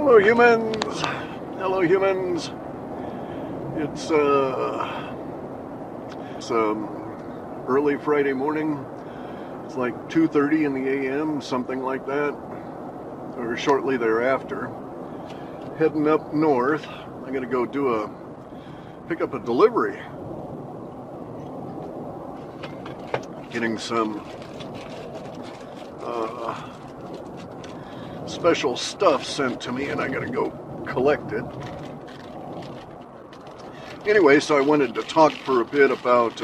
Hello humans! Hello humans! It's early Friday morning. It's like 2:30 in the AM, something like that, or shortly thereafter. Heading up north. I'm gonna go pick up a delivery. Getting some special stuff sent to me, and I gotta go collect it. Anyway, so I wanted to talk for a bit about,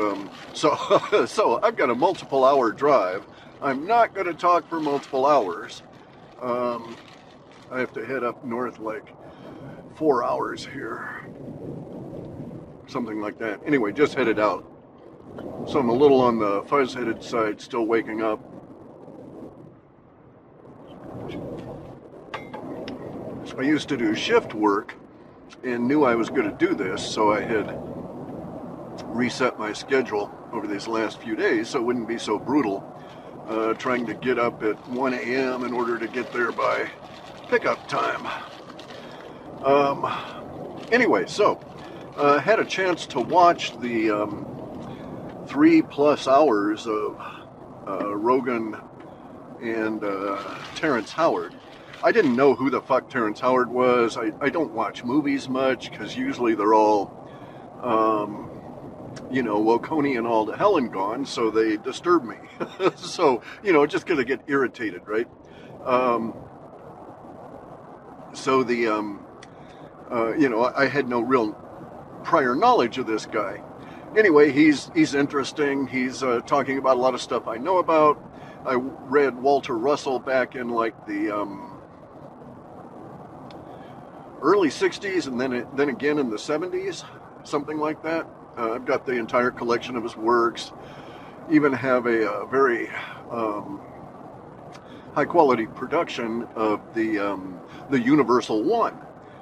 so I've got a multiple hour drive. I'm not going to talk for multiple hours. I have to head up north like 4 hours here. Something like that. Anyway, just headed out. So I'm a little on the fuzz-headed side, still waking up. So I used to do shift work and knew I was going to do this, so I had reset my schedule over these last few days so it wouldn't be so brutal, trying to get up at 1 a.m. in order to get there by pickup time. Anyway, so had a chance to watch the 3+ hours of Rogan and Terrence Howard. I didn't know who the fuck Terrence Howard was. I don't watch movies much because usually they're all, Waconi and all to hell and gone, so they disturb me. So, just gonna get irritated, right? I had no real prior knowledge of this guy. Anyway, he's interesting. He's talking about a lot of stuff I know about. I read Walter Russell back in like the early 60s and then again in the 70s, something like that. I've got the entire collection of his works. Even have a very high quality production of the Universal One,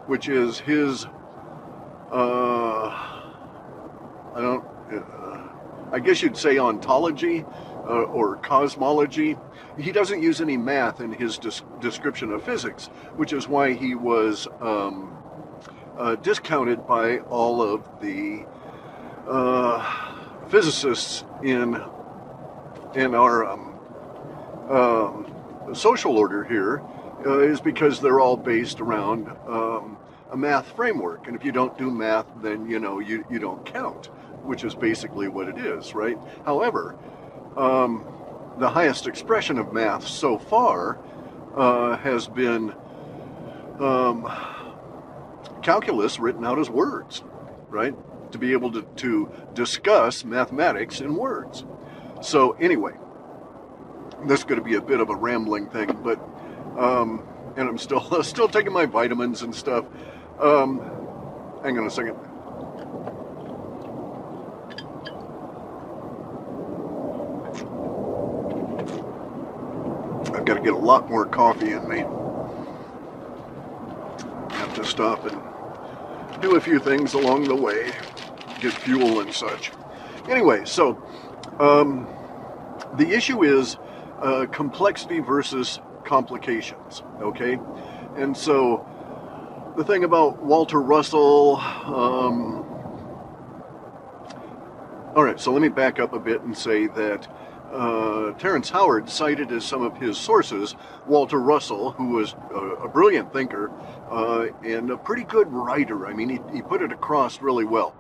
which is his I guess you'd say ontology or cosmology. He doesn't use any math in his description of physics, which is why he was discounted by all of the physicists in our social order here, is because they're all based around a math framework, and if you don't do math, then you don't count, which is basically what it is, right? However, the highest expression of math so far has been calculus written out as words, right? To be able to discuss mathematics in words. So anyway, this is going to be a bit of a rambling thing, but and I'm still taking my vitamins and stuff. Hang on a second. I've got to get a lot more coffee in me. I have to stop and do a few things along the way, get fuel and such. Anyway, so the issue is complexity versus complications, okay? And so the thing about Walter Russell, all right, so let me back up a bit and say that Terrence Howard cited as some of his sources Walter Russell, who was a brilliant thinker and a pretty good writer. I mean, he put it across really well.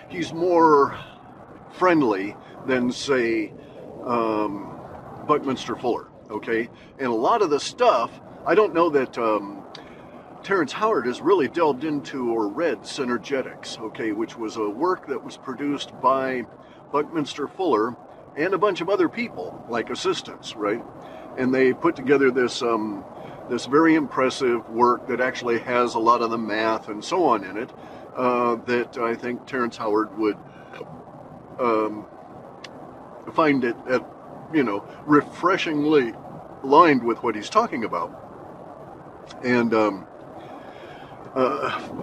He's more friendly than, say, Buckminster Fuller, okay? And a lot of the stuff, I don't know that Terrence Howard has really delved into or read Synergetics, okay, which was a work that was produced by Buckminster Fuller and a bunch of other people, like assistants, right? And they put together this very impressive work that actually has a lot of the math and so on in it, that I think Terrence Howard would find it refreshingly aligned with what he's talking about. And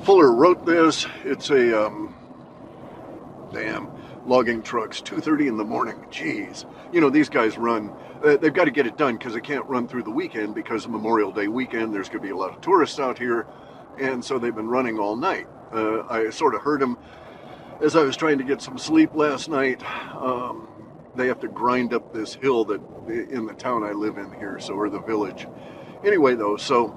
Fuller wrote this. It's a logging trucks, 2:30 in the morning. Jeez. You know, these guys run, they've got to get it done because they can't run through the weekend because of Memorial Day weekend. There's going to be a lot of tourists out here. And so they've been running all night. I sort of heard them as I was trying to get some sleep last night. They have to grind up this hill that in the town I live in here, so, or the village. Anyway, though, so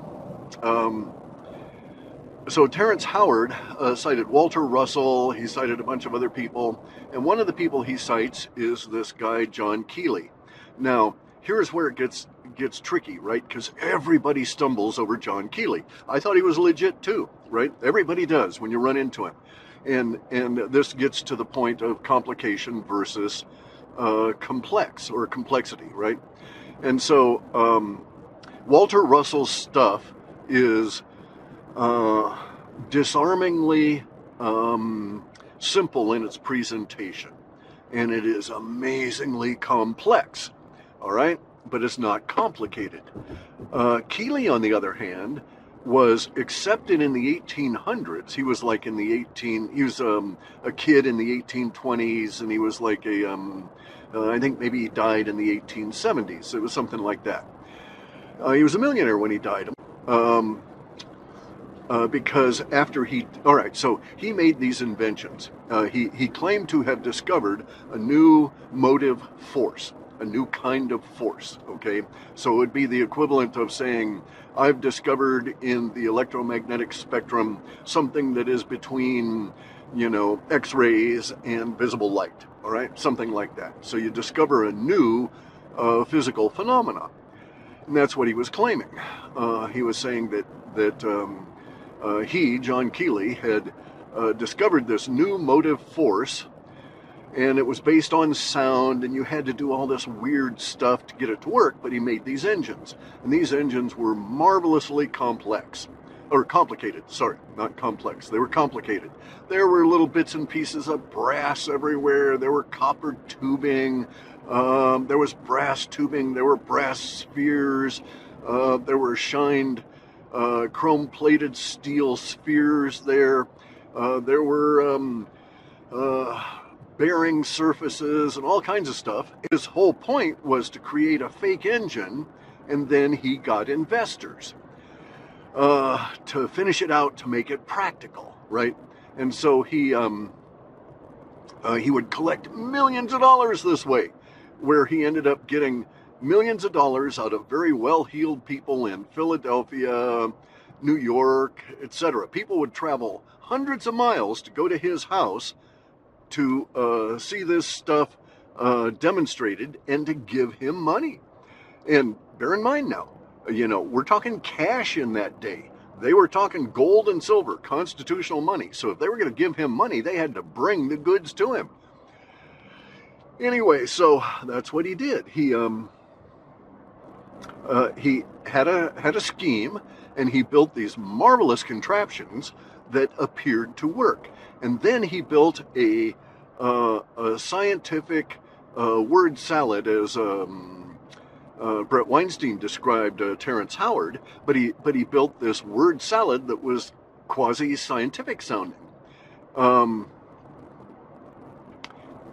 Terrence Howard cited Walter Russell. He cited a bunch of other people, and one of the people he cites is this guy John Keely. Now, here's where it gets tricky, right? Because everybody stumbles over John Keely. I thought he was legit too, right? Everybody does when you run into him, and this gets to the point of complication versus complex or complexity, right? And so Walter Russell's stuff is disarmingly simple in its presentation, and it is amazingly complex, all right, but it's not complicated. Keely, on the other hand, was accepted in the 1800s. He was like he was a kid in the 1820s, and he was like I think maybe he died in the 1870s. It was something like that. He was a millionaire when he died. Because after so he made these inventions. He claimed to have discovered a new motive force, a new kind of force, okay? So it would be the equivalent of saying, I've discovered in the electromagnetic spectrum something that is between, X-rays and visible light, all right? Something like that. So you discover a new physical phenomena. And that's what he was claiming. He was saying that he, John Keely, had discovered this new motive force, and it was based on sound, and you had to do all this weird stuff to get it to work, but he made these engines. And these engines were marvelously complicated, sorry, not complex. They were complicated. There were little bits and pieces of brass everywhere. There were copper tubing. There was brass tubing. There were brass spheres. There were shined chrome-plated steel spheres there. There were bearing surfaces and all kinds of stuff. His whole point was to create a fake engine, and then he got investors to finish it out, to make it practical, right? And so he would collect millions of dollars this way, where he ended up getting millions of dollars out of very well-heeled people in Philadelphia, New York, etc. People would travel hundreds of miles to go to his house to see this stuff demonstrated and to give him money. And bear in mind now, we're talking cash in that day. They were talking gold and silver, constitutional money. So if they were going to give him money, they had to bring the goods to him. Anyway, so that's what he did. He had a scheme, and he built these marvelous contraptions that appeared to work. And then he built a scientific word salad, as Brett Weinstein described Terrence Howard, but he built this word salad that was quasi-scientific sounding.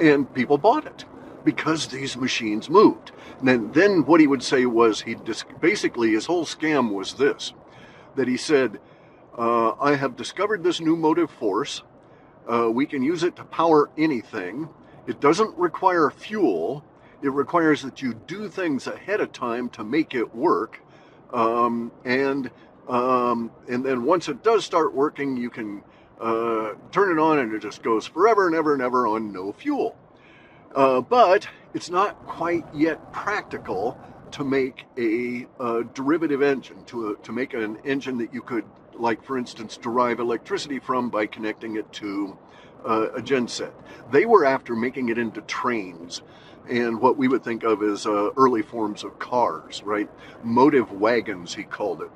And people bought it because these machines moved. And then what he would say was, basically his whole scam was this, that he said, I have discovered this new motive force. We can use it to power anything. It doesn't require fuel. It requires that you do things ahead of time to make it work. And then once it does start working, you can turn it on, and it just goes forever and ever and ever on no fuel. But it's not quite yet practical to make a derivative engine, to make an engine that you could, like, for instance, derive electricity from by connecting it to a genset. They were after making it into trains and what we would think of as early forms of cars, right? Motive wagons, he called it,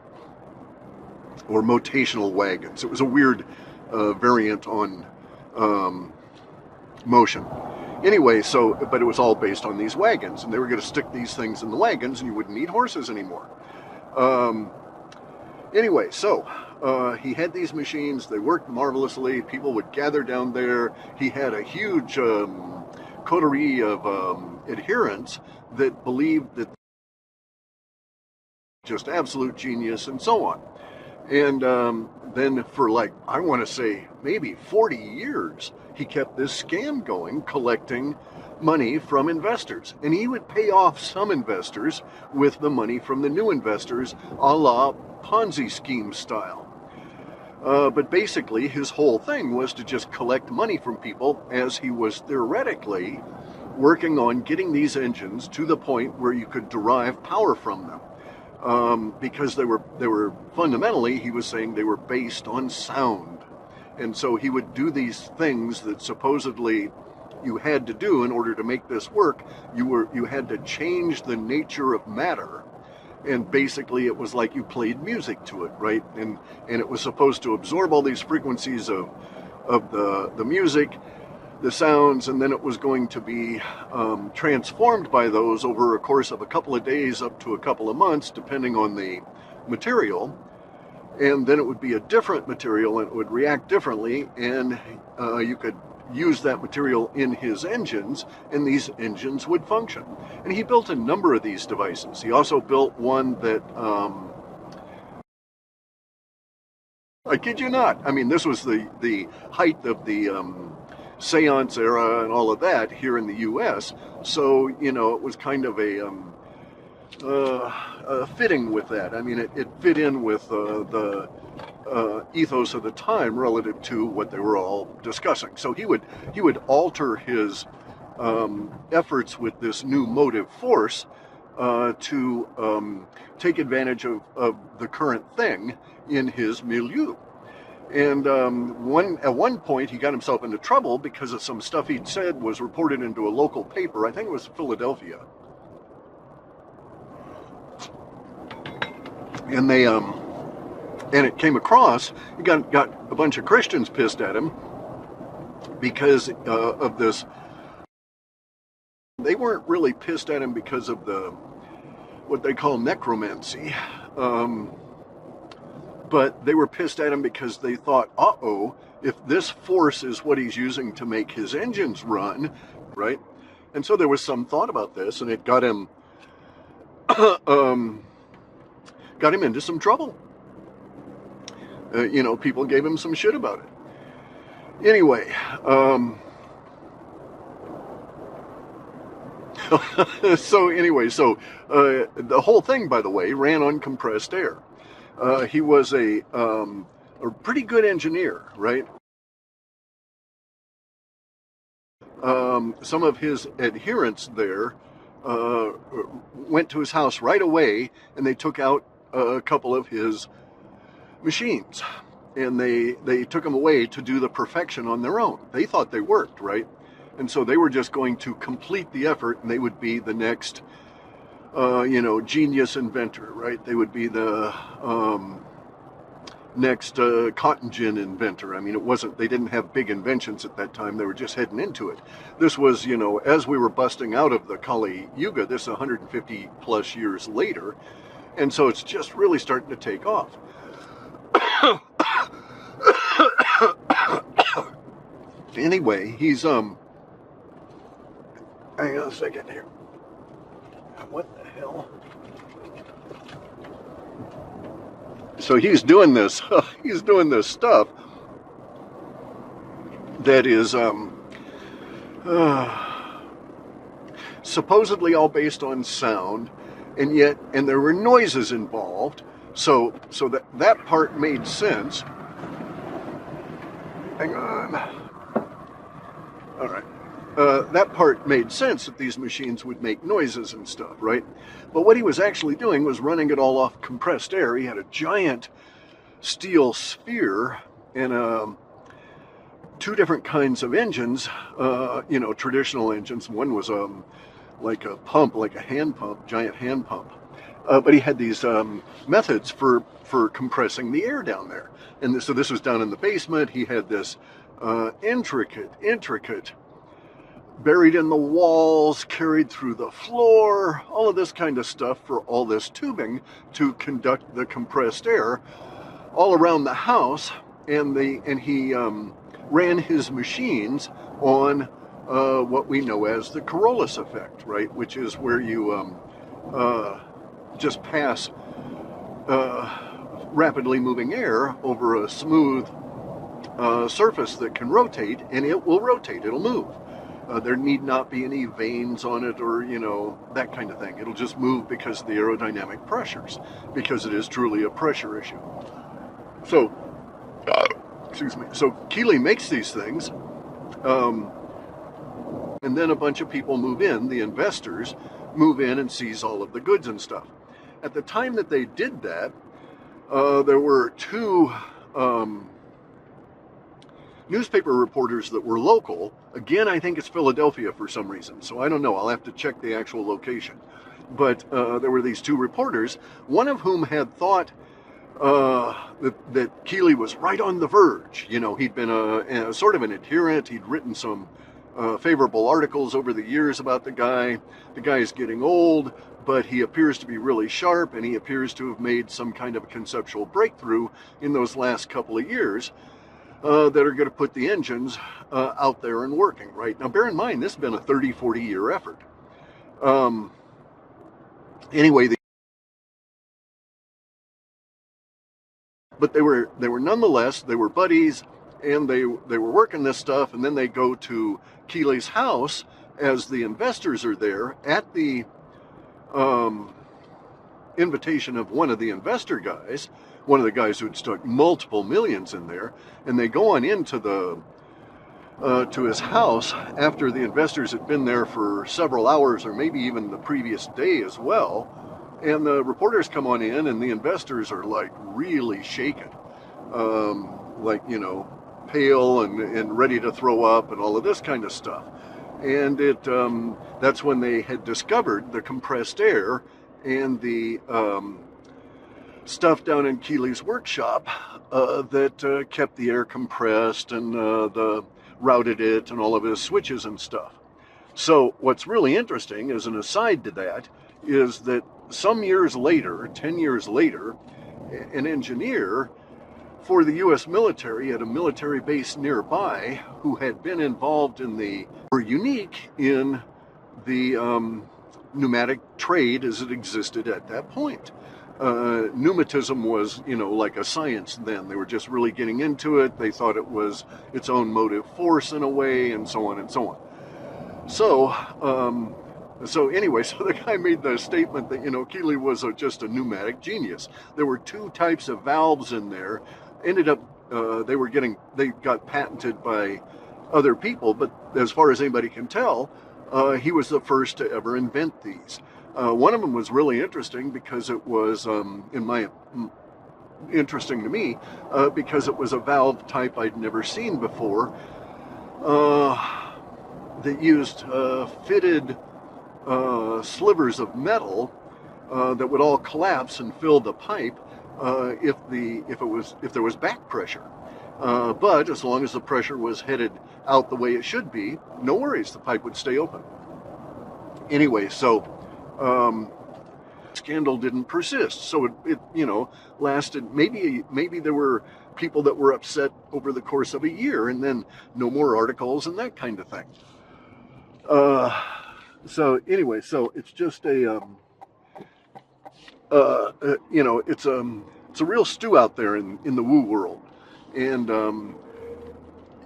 or motational wagons. It was a weird variant on motion. Anyway, but it was all based on these wagons, and they were going to stick these things in the wagons, and you wouldn't need horses anymore. Anyway, so He had these machines, they worked marvelously, people would gather down there. He had a huge coterie of adherents that believed that just absolute genius and so on. And then for like, I want to say maybe 40 years, he kept this scam going, collecting money from investors. And he would pay off some investors with the money from the new investors, a la Ponzi scheme style. But basically, his whole thing was to just collect money from people as he was theoretically working on getting these engines to the point where you could derive power from them. Because they were fundamentally, he was saying they were based on sound. And so he would do these things that supposedly you had to do in order to make this work. You had to change the nature of matter. And basically it was like you played music to it, right? And it was supposed to absorb all these frequencies of the music, the sounds, and then it was going to be transformed by those over a course of a couple of days up to a couple of months, depending on the material. And then it would be a different material and it would react differently, and you could use that material in his engines, and these engines would function. And he built a number of these devices. He also built one that, I kid you not, I mean, this was the height of the seance era and all of that here in the US. So, you know, it was kind of a fitting with that. I mean, it fit in with the ethos of the time relative to what they were all discussing. So he would alter his efforts with this new motive force to take advantage of the current thing in his milieu. And at one point, he got himself into trouble because of some stuff he'd said was reported into a local paper. I think it was Philadelphia. And they and it came across. He got a bunch of Christians pissed at him because of this. They weren't really pissed at him because of what they call necromancy. But they were pissed at him because they thought, uh-oh, if this force is what he's using to make his engines run, right? And so there was some thought about this, and it got him into some trouble. You know, people gave him some shit about it. Anyway, so the whole thing, by the way, ran on compressed air. He was a pretty good engineer, right? Some of his adherents there went to his house right away, and they took out a couple of his machines, and they took them away to do the perfection on their own. They thought they worked, right? And so they were just going to complete the effort, and they would be the next genius inventor, right? They would be the next cotton gin inventor. I mean, they didn't have big inventions at that time. They were just heading into it. This was, as we were busting out of the Kali Yuga, this 150 plus years later. And so it's just really starting to take off. Anyway, he's, hang on a second here. What the hell? So he's doing this stuff that is supposedly all based on sound, and there were noises involved, so that part made sense. Hang on. All right. That part made sense, that these machines would make noises and stuff, right? But what he was actually doing was running it all off compressed air. He had a giant steel sphere and two different kinds of engines, traditional engines. One was like a pump, like a hand pump, giant hand pump. But he had these methods for compressing the air down there. And so this was down in the basement. He had this intricate, buried in the walls, carried through the floor, all of this kind of stuff for all this tubing to conduct the compressed air all around the house, and he ran his machines on what we know as the Coriolis effect, right? Which is where you just pass rapidly moving air over a smooth surface that can rotate, and it will rotate, it'll move. There need not be any vanes on it or, that kind of thing. It'll just move because of the aerodynamic pressures, because it is truly a pressure issue. So, excuse me. So Keeley makes these things, and then a bunch of people move in, the investors move in and seize all of the goods and stuff. At the time that they did that, there were two newspaper reporters that were local. Again, I think it's Philadelphia for some reason, so I don't know. I'll have to check the actual location. But there were these two reporters, one of whom had thought that Keeley was right on the verge. He'd been a sort of an adherent. He'd written some favorable articles over the years about the guy. The guy is getting old, but he appears to be really sharp, and he appears to have made some kind of a conceptual breakthrough in those last couple of years that are going to put the engines out there and working, right? Now, bear in mind, this has been a 30, 40-year effort. Anyway, but they were nonetheless, they were buddies, and they were working this stuff, and then they go to Keeley's house as the investors are there at the invitation of one of the investor guys, one of the guys who'd stuck multiple millions in there, and they go on into to his house after the investors had been there for several hours, or maybe even the previous day as well. And the reporters come on in, and the investors are like really shaken, pale and ready to throw up and all of this kind of stuff. And that's when they had discovered the compressed air and the stuff down in Keeley's workshop that kept the air compressed and routed it and all of his switches and stuff. So what's really interesting, as an aside to that, is that some years later, 10 years later, an engineer for the U.S. military at a military base nearby, who had been involved were unique in the pneumatic trade as it existed at that point. Pneumatism was, like a science then. They were just really getting into it. They thought it was its own motive force in a way, and so on and so on. So anyway, so the guy made the statement that, Keeley was just a pneumatic genius. There were two types of valves in there. Ended up, they got patented by other people, but as far as anybody can tell, he was the first to ever invent these. One of them was really interesting because it was, interesting to me, because it was a valve type I'd never seen before, that used fitted slivers of metal that would all collapse and fill the pipe if there was back pressure. But as long as the pressure was headed out the way it should be, no worries, the pipe would stay open. Anyway, so scandal didn't persist. So it lasted. Maybe there were people that were upset over the course of a year, and then no more articles and that kind of thing. So anyway, so it's just it's a real stew out there in the woo world, and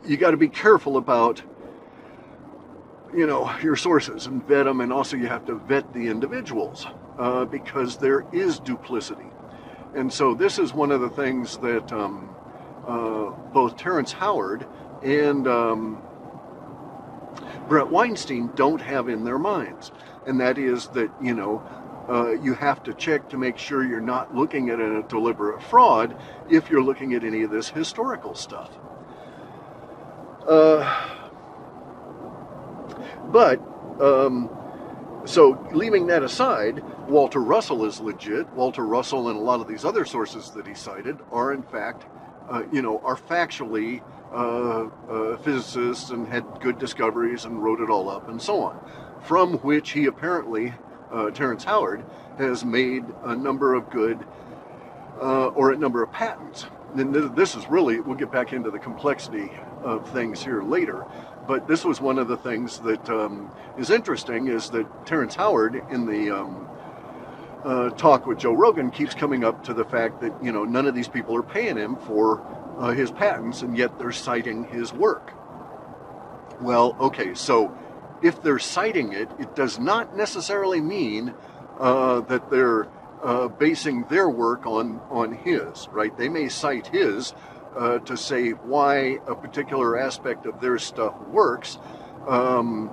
you got to be careful about your sources and vet them, and also you have to vet the individuals because there is duplicity. And so this is one of the things that both Terrence Howard and Brett Weinstein don't have in their minds, and that is that you have to check to make sure you're not looking at a deliberate fraud if you're looking at any of this historical stuff. So leaving that aside, Walter Russell is legit. Walter Russell and a lot of these other sources that he cited are in fact, are factually physicists and had good discoveries and wrote it all up and so on, from which he apparently, Terrence Howard, has made a number of good, or a number of patents. and this is really, we'll get back into the complexity of things here later, but this was one of the things that is interesting, is that Terrence Howard in the talk with Joe Rogan keeps coming up to the fact that, you know, none of these people are paying him for his patents, and yet they're citing his work. Well, okay, so if they're citing it, it does not necessarily mean that they're basing their work on his, right? They may cite his to say why a particular aspect of their stuff works, and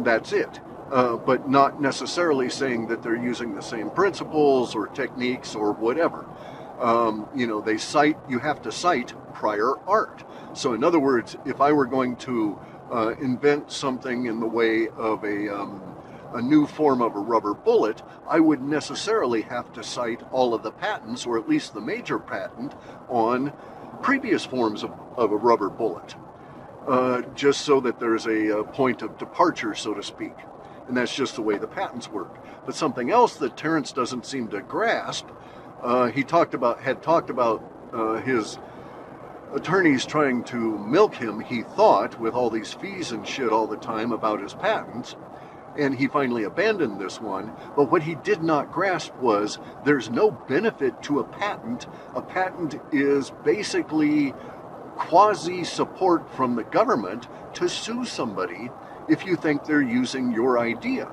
that's it. But not necessarily saying that they're using the same principles or techniques or whatever. You know, you have to cite prior art. So in other words, if I were going to invent something in the way of a new form of a rubber bullet, I would necessarily have to cite all of the patents, or at least the major patent, on previous forms of a rubber bullet, just so that there's a point of departure, so to speak. And that's just the way the patents work. But something else that Terrence doesn't seem to grasp, he had talked about his attorneys trying to milk him, he thought, with all these fees and shit all the time about his patents, and he finally abandoned this one. But what he did not grasp was there's no benefit to a patent. A patent is basically quasi-support from the government to sue somebody if you think they're using your idea.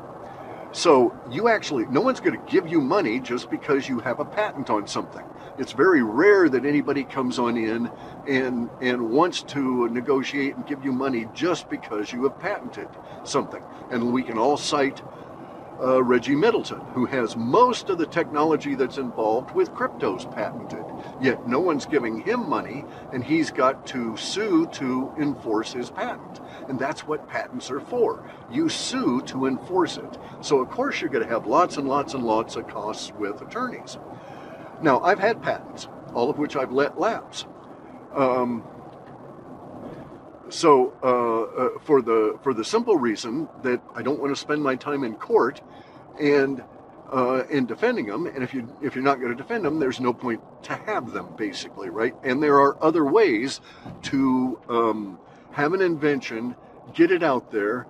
So no one's going to give you money just because you have a patent on something. It's very rare that anybody comes on in and wants to negotiate and give you money just because you have patented something. And we can all cite Reggie Middleton, who has most of the technology that's involved with cryptos patented. Yet no one's giving him money, and he's got to sue to enforce his patent. And that's what patents are for. You sue to enforce it. So of course you're going to have lots and lots and lots of costs with attorneys. Now, I've had patents, all of which I've let lapse. For the simple reason that I don't want to spend my time in court and defending them. And if you're not going to defend them, there's no point to have them, basically, right? And there are other ways to have an invention, get it out there,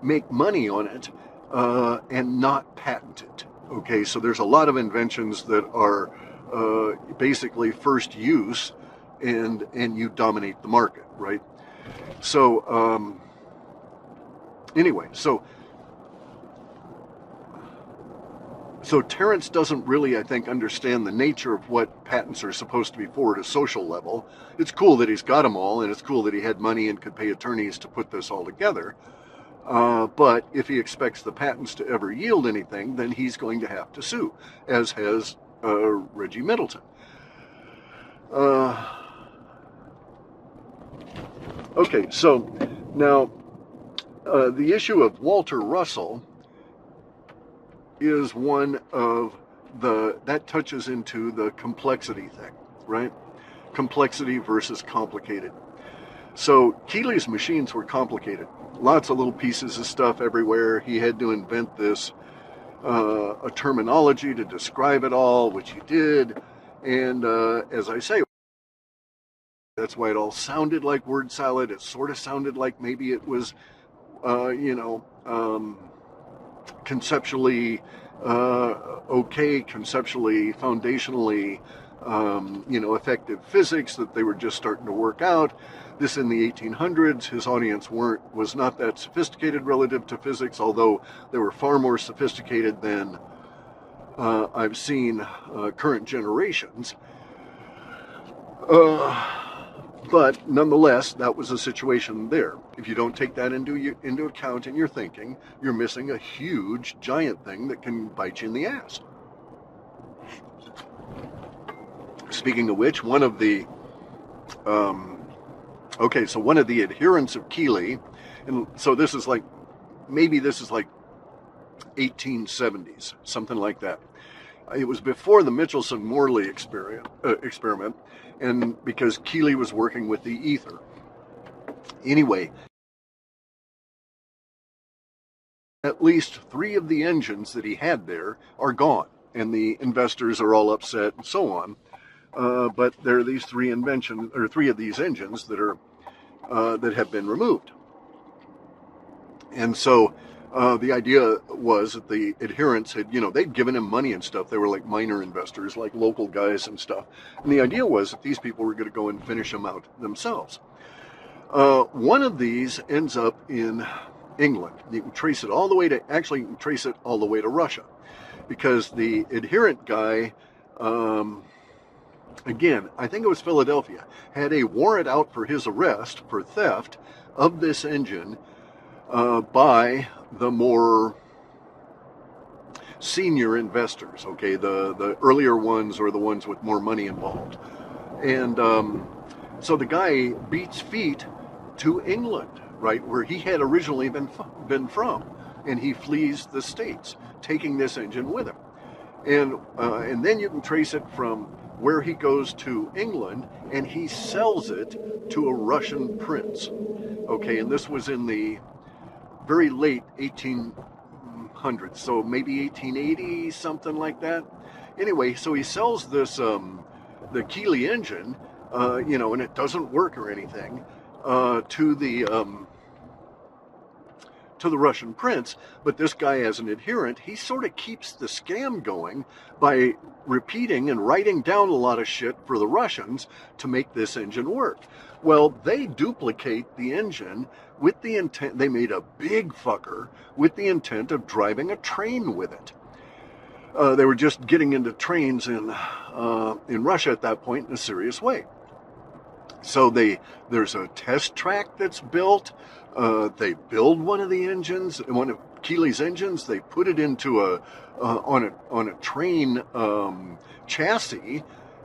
make money on it, and not patent it. Okay, so there's a lot of inventions that are basically first use, and you dominate the market, right? So anyway, so Terrence doesn't really, I think, understand the nature of what patents are supposed to be for at a social level. It's cool that he's got them all, and it's cool that he had money and could pay attorneys to put this all together. But if he expects the patents to ever yield anything, then he's going to have to sue, as has Reggie Middleton. Okay, so now the issue of Walter Russell is one of that touches into the complexity thing, right? Complexity versus complicated. So Keely's machines were complicated. Lots of little pieces of stuff everywhere. He had to invent this a terminology to describe it all, which he did. And as I say, that's why it all sounded like word salad. It sort of sounded like maybe it was, conceptually okay, conceptually, foundationally, effective physics that they were just starting to work out. This in the 1800s, his audience was not that sophisticated relative to physics, although they were far more sophisticated than I've seen current generations. But nonetheless, that was a situation there. If you don't take that into account in your thinking, you're missing a huge, giant thing that can bite you in the ass. Speaking of which, one of the adherents of Keely, and so this is like 1870s, something like that. It was before the Michelson-Morley experiment, and because Keely was working with the ether. Anyway, at least 3 of the engines that he had there are gone. and the investors are all upset and so on. But there are these three of these engines that are that have been removed. And so the idea was that the adherents had, they'd given him money and stuff. They were like minor investors, like local guys and stuff. And the idea was that these people were going to go and finish him out themselves. One of these ends up in England. You can trace it all the way to, actually, you can trace it all the way to Russia, because the adherent guy, again, I think it was Philadelphia, had a warrant out for his arrest for theft of this engine by the more senior investors, okay, the earlier ones or the ones with more money involved. And so the guy beats feet to England, right, where he had originally been from, and he flees the States, taking this engine with him. And then you can trace it from where he goes to England, and he sells it to a Russian prince. Okay, and this was in the very late 1800s, so maybe 1880, something like that. Anyway, so he sells this, the Keeley engine, and it doesn't work or anything, to the Russian prince. But this guy, as an adherent, he sort of keeps the scam going by repeating and writing down a lot of shit for the Russians to make this engine work. Well, they duplicate the engine with the intent, they made a big fucker with the intent of driving a train with it. They were just getting into trains in Russia at that point in a serious way. So there's a test track that's built. They build one of the engines, one of Keeley's engines. They put it into on a train chassis,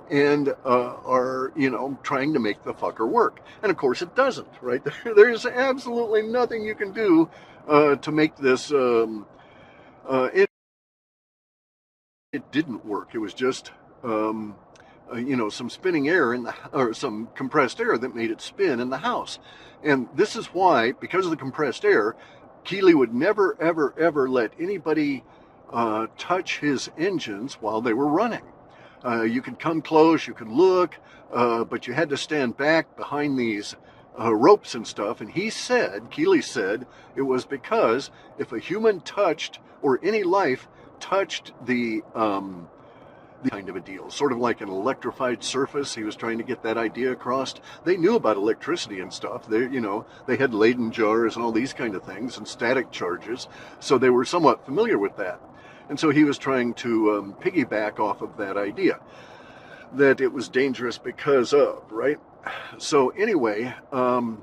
and are trying to make the fucker work. And of course it doesn't. Right? There's absolutely nothing you can do to make this. It didn't work. It was just some spinning air or some compressed air that made it spin in the house. And this is why, because of the compressed air, Keeley would never, ever, ever let anybody touch his engines while they were running. You could come close, you could look, but you had to stand back behind these ropes and stuff. And Keeley said, it was because if a human touched, or any life touched the kind of a deal, sort of like an electrified surface. He was trying to get that idea across. They knew about electricity and stuff. They had Leyden jars and all these kind of things and static charges, so they were somewhat familiar with that. And so he was trying to piggyback off of that idea that it was dangerous because of, right? So anyway, the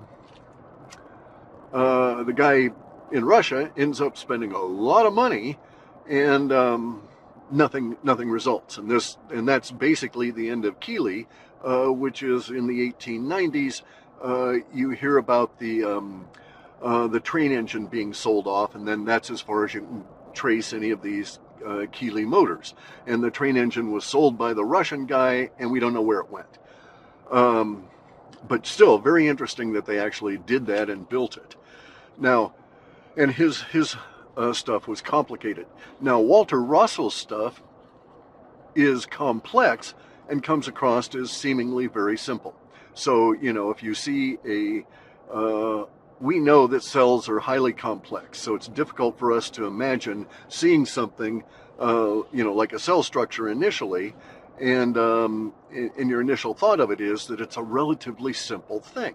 guy in Russia ends up spending a lot of money, and nothing results. And that's basically the end of Keeley, which is in the 1890s. You hear about the train engine being sold off, and then that's as far as you can trace any of these Keeley motors. And the train engine was sold by the Russian guy, and we don't know where it went. But still, very interesting that they actually did that and built it. Now, and his stuff was complicated. Now, Walter Russell's stuff is complex and comes across as seemingly very simple. So, if you see we know that cells are highly complex, so it's difficult for us to imagine seeing something, like a cell structure initially, and your initial thought of it is that it's a relatively simple thing.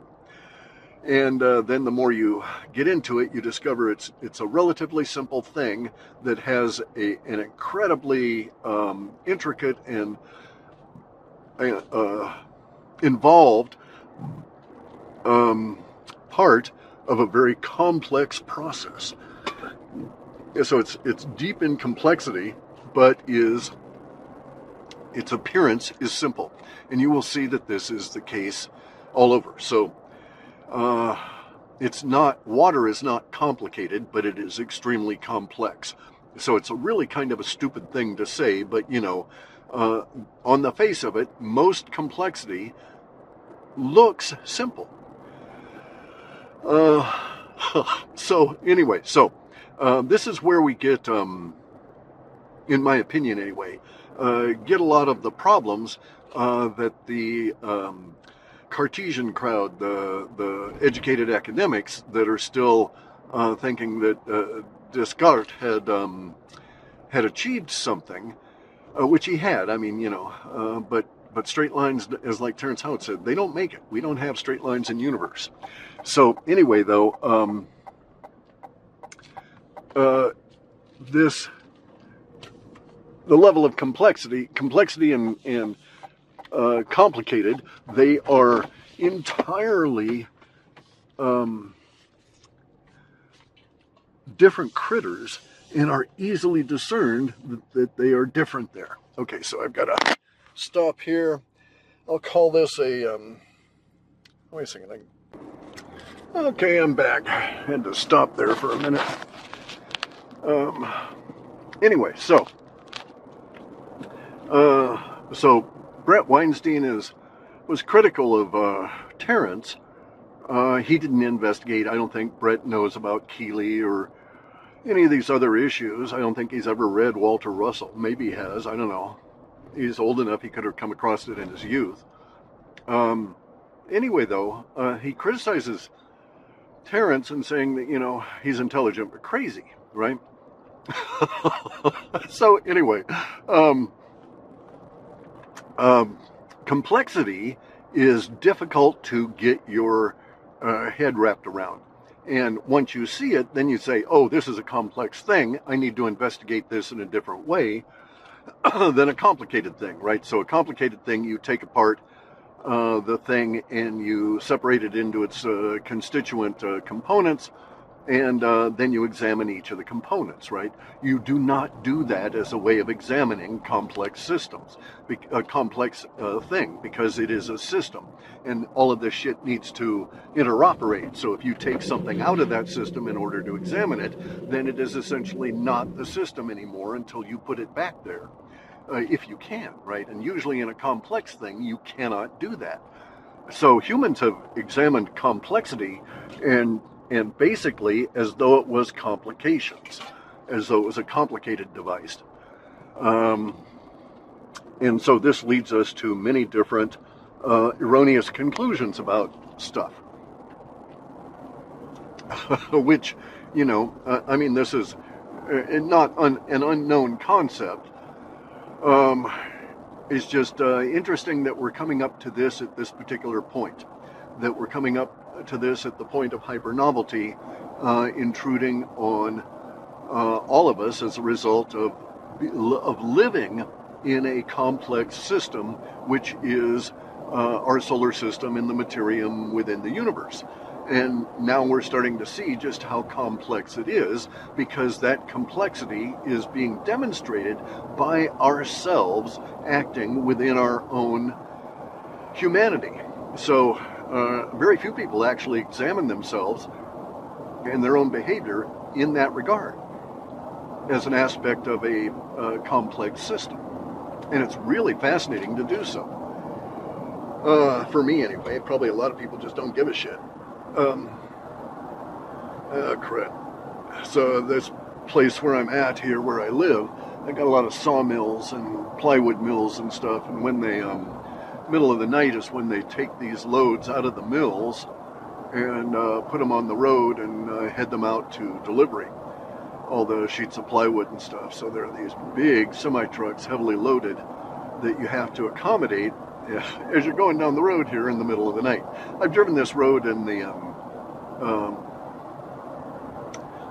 And then the more you get into it, you discover it's a relatively simple thing that has an incredibly intricate and involved part of a very complex process. So it's deep in complexity, but its appearance is simple. And you will see that this is the case all over. So water is not complicated, but it is extremely complex. So it's a really kind of a stupid thing to say, but on the face of it, most complexity looks simple. So anyway, this is where we get in my opinion anyway, get a lot of the problems that the Cartesian crowd, the educated academics that are still thinking that Descartes had achieved something, which he had. I mean, but straight lines, as like Terence Howard said, they don't make it. We don't have straight lines in the universe. So anyway, though, the level of complexity and complicated, they are entirely different critters and are easily discerned that they are different there. Okay, so I've got to stop here. I'll call this a, wait a second. Okay, I'm back. I had to stop there for a minute. Anyway, so Brett Weinstein was critical of Terence. He didn't investigate. I don't think Brett knows about Keeley or any of these other issues. I don't think he's ever read Walter Russell. Maybe he has. I don't know. He's old enough. He could have come across it in his youth. Anyway, though, he criticizes Terence and saying that, he's intelligent but crazy, right? So anyway, complexity is difficult to get your head wrapped around. And once you see it, then you say, oh, this is a complex thing. I need to investigate this in a different way than a complicated thing, right? So a complicated thing, you take apart the thing and you separate it into its constituent components, and then you examine each of the components, right? You do not do that as a way of examining complex systems, a complex thing, because it is a system, and all of this shit needs to interoperate. So if you take something out of that system in order to examine it, then it is essentially not the system anymore until you put it back there, if you can, right? And usually in a complex thing, you cannot do that. So humans have examined complexity and basically as though it was complications, as though it was a complicated device. And so this leads us to many different erroneous conclusions about stuff. Which, I mean, this is not an unknown concept. It's just interesting that we're coming up to this at this particular point, that we're coming up to this at the point of hypernovelty intruding on all of us as a result of living in a complex system, which is our solar system and the materium within the universe. And now we're starting to see just how complex it is, because that complexity is being demonstrated by ourselves acting within our own humanity. So very few people actually examine themselves and their own behavior in that regard as an aspect of a complex system. And it's really fascinating to do so. For me anyway. Probably a lot of people just don't give a shit. Crap. So this place where I'm at here, where I live, I got a lot of sawmills and plywood mills and stuff, and when they middle of the night is when they take these loads out of the mills and put them on the road and head them out to delivery, all the sheets of plywood and stuff. So there are these big semi-trucks, heavily loaded, that you have to accommodate as you're going down the road here in the middle of the night. I've driven this road in the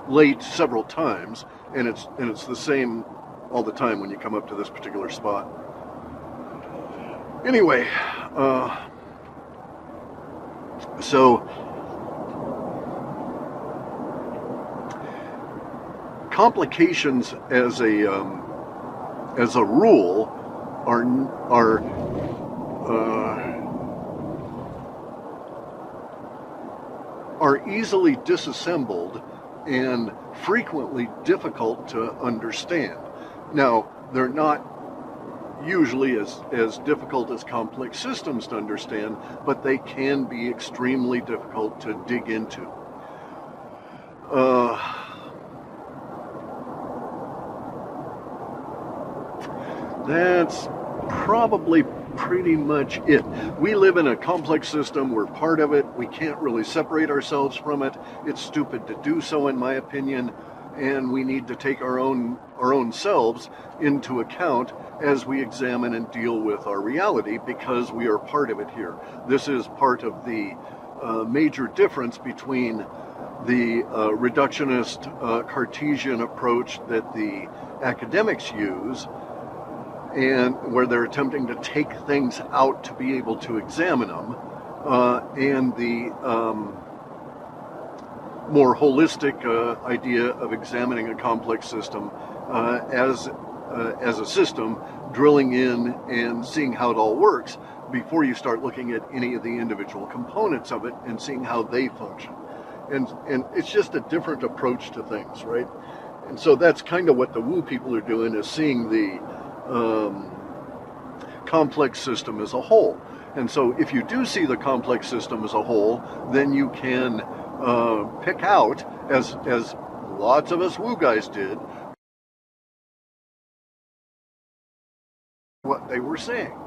late several times, and it's the same all the time when you come up to this particular spot. Anyway, so complications as a rule are easily disassembled and frequently difficult to understand. Now, they're not usually as difficult as complex systems to understand, but they can be extremely difficult to dig into. That's probably pretty much it. We live in a complex system. We're part of it. We can't really separate ourselves from it. It's stupid to do so, in my opinion, and we need to take our own selves into account as we examine and deal with our reality, because we are part of it here. This is part of the major difference between the reductionist Cartesian approach that the academics use, and where they're attempting to take things out to be able to examine them, and the more holistic idea of examining a complex system as a system, drilling in and seeing how it all works before you start looking at any of the individual components of it and seeing how they function. And it's just a different approach to things, right? And so that's kind of what the woo people are doing, is seeing the complex system as a whole. And so if you do see the complex system as a whole, then you can pick out, as lots of us woo guys did, what they were saying.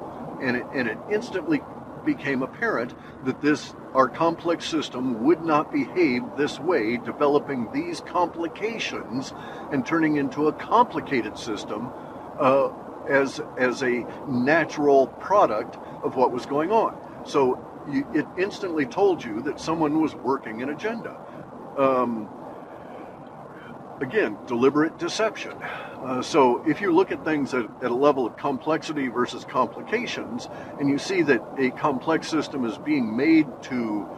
And it instantly became apparent that our complex system would not behave this way, developing these complications and turning into a complicated system as a natural product of what was going on. So it instantly told you that someone was working an agenda. Again, deliberate deception. So if you look at things at a level of complexity versus complications, and you see that a complex system is being made to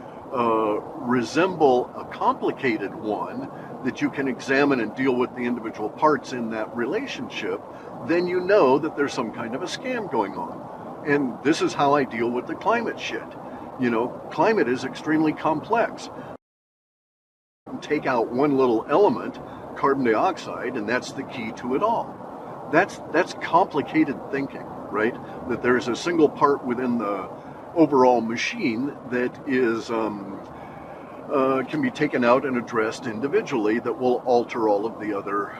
resemble a complicated one that you can examine and deal with the individual parts in that relationship, then you know that there's some kind of a scam going on. And this is how I deal with the climate shit. You know, climate is extremely complex. Take out one little element, carbon dioxide, and that's the key to it all. That's complicated thinking, right? That there's a single part within the overall machine that is can be taken out and addressed individually, that will alter all of the other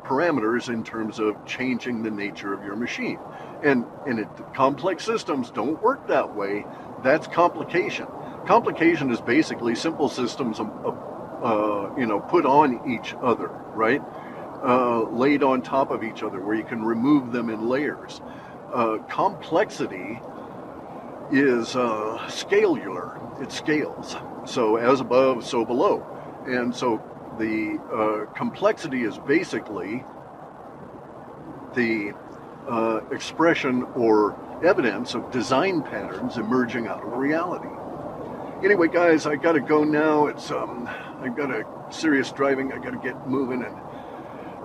parameters in terms of changing the nature of your machine. And complex systems don't work that way. That's complication. Complication is basically simple systems put on each other, right? Laid on top of each other, where you can remove them in layers. Complexity is scalular. It scales. So as above, so below. And so the complexity is basically the expression or evidence of design patterns emerging out of reality. Anyway, guys, I gotta go now. I've got a serious driving. I gotta get moving and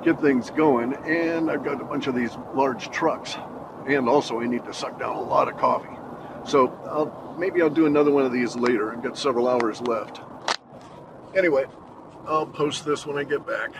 get things going. And I've got a bunch of these large trucks. And also I need to suck down a lot of coffee. So maybe I'll do another one of these later. I've got several hours left. Anyway, I'll post this when I get back.